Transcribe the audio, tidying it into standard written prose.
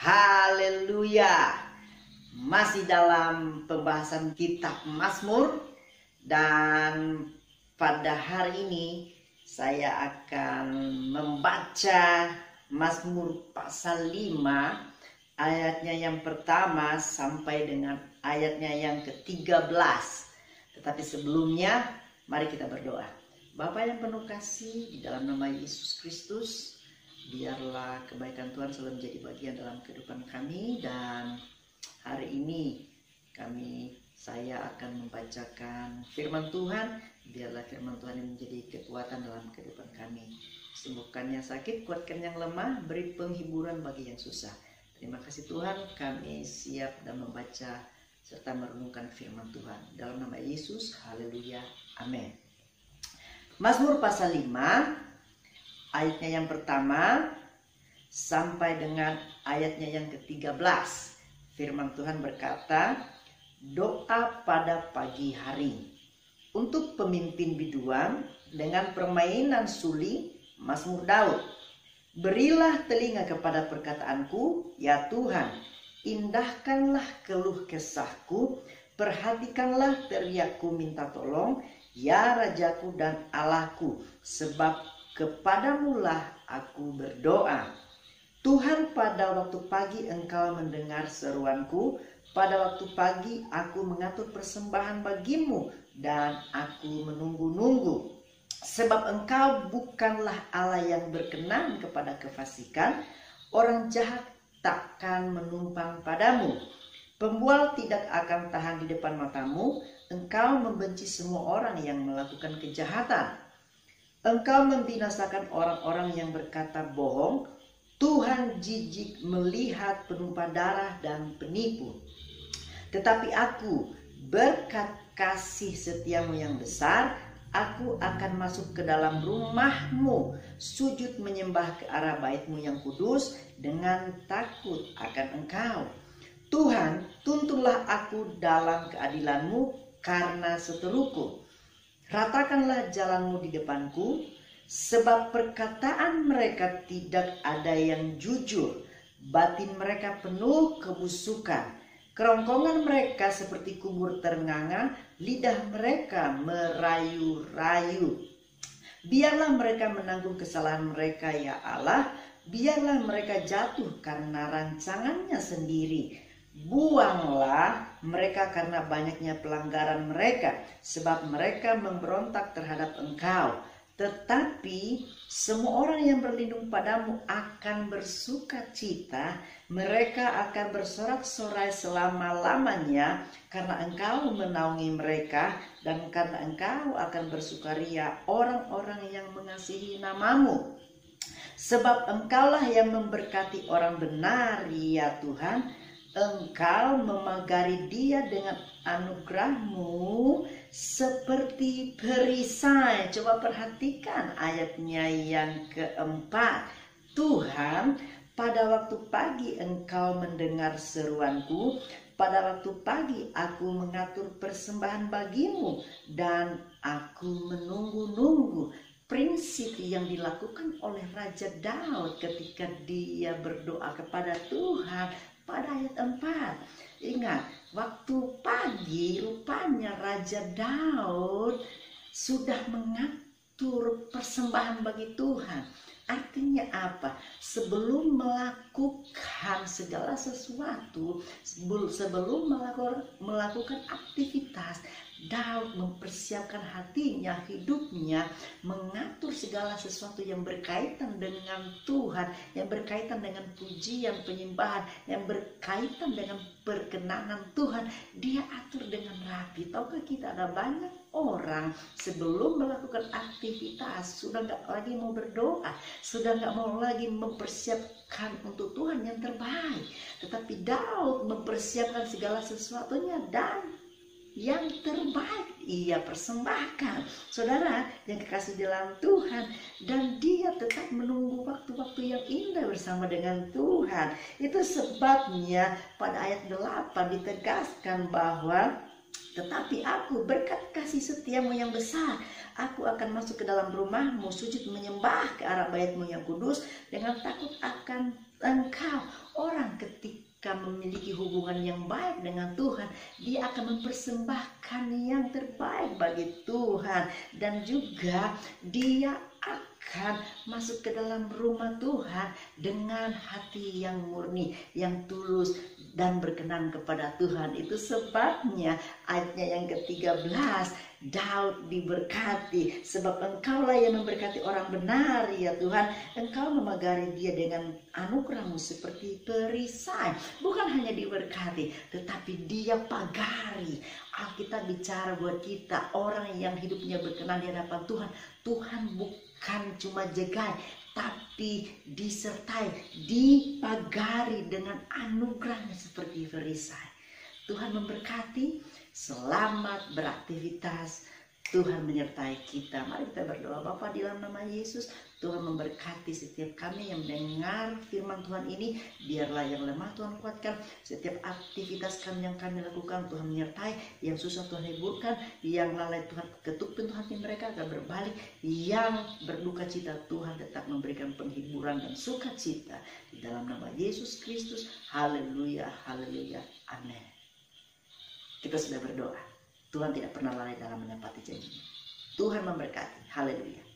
Haleluya. Masih dalam pembahasan kitab Mazmur, dan pada hari ini saya akan membaca Mazmur pasal 5 ayatnya yang pertama sampai dengan ayatnya yang ke-13. Tetapi sebelumnya mari kita berdoa. Bapa yang penuh kasih, di dalam nama Yesus Kristus, biarlah kebaikan Tuhan selalu menjadi bagian dalam kehidupan kami. Dan hari ini saya akan membacakan firman Tuhan. Biarlah firman Tuhan yang menjadi kekuatan dalam kehidupan kami. Sembuhkan yang sakit, kuatkan yang lemah, beri penghiburan bagi yang susah. Terima kasih Tuhan, kami siap dan membaca serta merenungkan firman Tuhan. Dalam nama Yesus, haleluya, amin. Mazmur pasal 5 ayatnya yang pertama sampai dengan ayatnya yang ke-13. Firman Tuhan berkata, doa pada pagi hari. Untuk pemimpin biduan dengan permainan suli, Mazmur Daud. Berilah telinga kepada perkataanku, ya Tuhan. Indahkanlah keluh kesahku, perhatikanlah teriakku minta tolong, ya Rajaku dan Allahku, sebab kepadamulah aku berdoa. Tuhan, pada waktu pagi Engkau mendengar seruanku, pada waktu pagi aku mengatur persembahan bagimu, dan aku menunggu-nunggu. Sebab Engkau bukanlah Allah yang berkenan kepada kefasikan, orang jahat takkan menumpang padamu. Pembual tidak akan tahan di depan matamu. Engkau membenci semua orang yang melakukan kejahatan. Engkau membinasakan orang-orang yang berkata bohong. Tuhan jijik melihat penumpah darah dan penipu. Tetapi aku, berkat kasih setiamu yang besar, aku akan masuk ke dalam rumahmu, sujud menyembah ke arah baitmu yang kudus dengan takut akan Engkau. Tuhan, tuntunlah aku dalam keadilanmu karena seteruku. Ratakanlah jalanmu di depanku, sebab perkataan mereka tidak ada yang jujur. Batin mereka penuh kebusukan. Kerongkongan mereka seperti kubur ternganga, lidah mereka merayu-rayu. Biarlah mereka menanggung kesalahan mereka, ya Allah. Biarlah mereka jatuh karena rancangannya sendiri. Buanglah mereka karena banyaknya pelanggaran mereka, sebab mereka memberontak terhadap Engkau. Tetapi semua orang yang berlindung padamu akan bersuka cita, mereka akan bersorak-sorai selama-lamanya, karena Engkau menaungi mereka, dan karena Engkau akan bersukaria orang-orang yang mengasihi namamu. Sebab Engkaulah yang memberkati orang benar, ya Tuhan. Engkau memagari dia dengan anugerahmu seperti perisai. Coba perhatikan ayatnya yang keempat. Tuhan, pada waktu pagi Engkau mendengar seruanku, pada waktu pagi aku mengatur persembahan bagimu, dan aku menunggu-nunggu. Prinsip yang dilakukan oleh Raja Daud ketika dia berdoa kepada Tuhan pada ayat 4. Ingat, waktu pagi rupanya Raja Daud sudah mengatur persembahan bagi Tuhan. Artinya apa? Sebelum melakukan segala sesuatu, sebelum melakukan aktivitas, Daud mempersiapkan hatinya, hidupnya, mengatur segala sesuatu yang berkaitan dengan Tuhan, yang berkaitan dengan pujian, penyembahan, yang berkaitan dengan perkenanan Tuhan. Dia atur dengan rapi. Tahukah kita ada banyak orang sebelum melakukan aktivitas sudah nggak lagi mau berdoa, sudah nggak mau lagi mempersiapkan untuk Tuhan yang terbaik. Tetapi Daud mempersiapkan segala sesuatunya, dan yang terbaik ia persembahkan. Saudara yang kekasih dalam Tuhan, dan dia tetap menunggu waktu-waktu yang indah bersama dengan Tuhan. Itu sebabnya pada ayat 8 ditegaskan bahwa tetapi aku, berkat kasih setiamu yang besar, aku akan masuk ke dalam rumahmu, sujud menyembah ke arah baitmu yang kudus dengan takut akan Engkau. Orang ketika akan memiliki hubungan yang baik dengan Tuhan, dia akan mempersembahkan yang terbaik bagi Tuhan. Dan juga dia akan masuk ke dalam rumah Tuhan dengan hati yang murni, yang tulus dan berkenan kepada Tuhan. Itu sebabnya ayatnya yang ke-13, Daud diberkati, sebab Engkaulah yang memberkati orang benar ya Tuhan. Engkau memagari dia dengan anugerah-Mu seperti perisai. Bukan hanya diberkati, tetapi dia pagari. Alkitab bicara buat kita, orang yang hidupnya berkenan di hadapan Tuhan. Tuhan bukan cuma jegai, tapi disertai, dipagari dengan anugerahnya seperti perisai. Tuhan memberkati. Selamat beraktivitas. Tuhan menyertai kita. Mari kita berdoa. Bapa, di dalam nama Yesus, Tuhan memberkati setiap kami yang mendengar firman Tuhan ini. Biarlah yang lemah Tuhan kuatkan. Setiap aktivitas kami yang kami lakukan, Tuhan menyertai. Yang susah Tuhan hiburkan. Yang lalai Tuhan ketuk pintu hati mereka agar berbalik. Yang berduka cita, Tuhan tetap memberikan penghiburan dan sukacita. Di dalam nama Yesus Kristus. Haleluya, haleluya, amin. Kita sudah berdoa. Tuhan tidak pernah lalai dalam menepati janji-Nya. Tuhan memberkati. Haleluya.